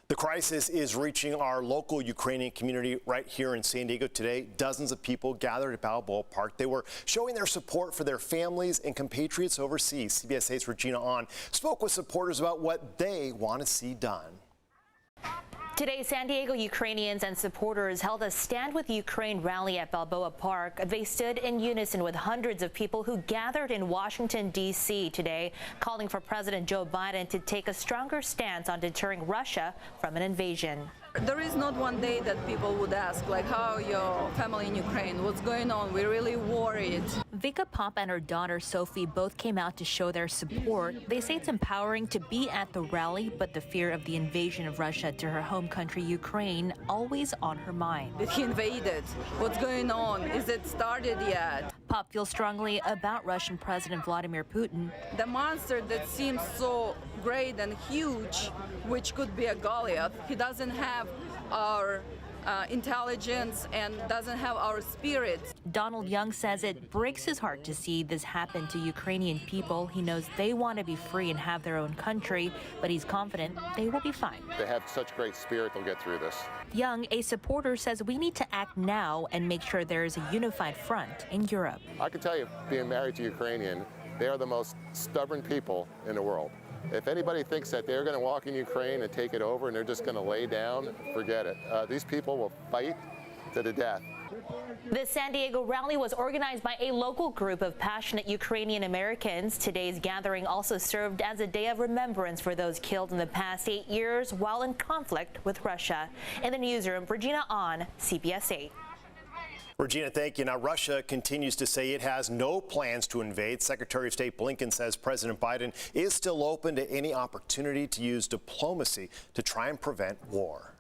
The crisis is reaching our local Ukrainian community right here in San Diego today. Dozens of people gathered at Balboa Park. They were showing their support for their families and compatriots overseas. CBS 8's Regina Ahn spoke with supporters about what they want to see done. Today, San Diego Ukrainians and supporters held a Stand with Ukraine rally at Balboa Park. They stood in unison with hundreds of people who gathered in Washington, D.C. today, calling for President Joe Biden to take a stronger stance on deterring Russia from an invasion. There is not one day that people would ask, like, how your family in Ukraine, what's going on? We're really worried. Vika Pop and her daughter Sophie both came out to show their support. They say it's empowering to be at the rally, but the fear of the invasion of Russia to her home country, Ukraine, always on her mind. Did he invaded? What's going on? Is it started yet? Pop feels strongly about Russian President Vladimir Putin. The monster that seems so great and huge, which could be a Goliath, he doesn't have our intelligence and doesn't have our spirit. Donald Young says it breaks his heart to see this happen to Ukrainian people. He knows they want to be free and have their own country, but he's confident they will be fine. They have such great spirit, they'll get through this. Young, a supporter, says we need to act now and make sure there is a unified front in Europe. I can tell you, being married to Ukrainian, they are the most stubborn people in the world. If anybody thinks that they're going to walk in Ukraine and take it over and they're just going to lay down, forget it. These people will fight to the death. The San Diego rally was organized by a local group of passionate Ukrainian Americans. Today's gathering also served as a day of remembrance for those killed in the past 8 years while in conflict with Russia. In the newsroom, Regina Ahn, CBS 8. Regina, thank you. Now, Russia continues to say it has no plans to invade. Secretary of State Blinken says President Biden is still open to any opportunity to use diplomacy to try and prevent war.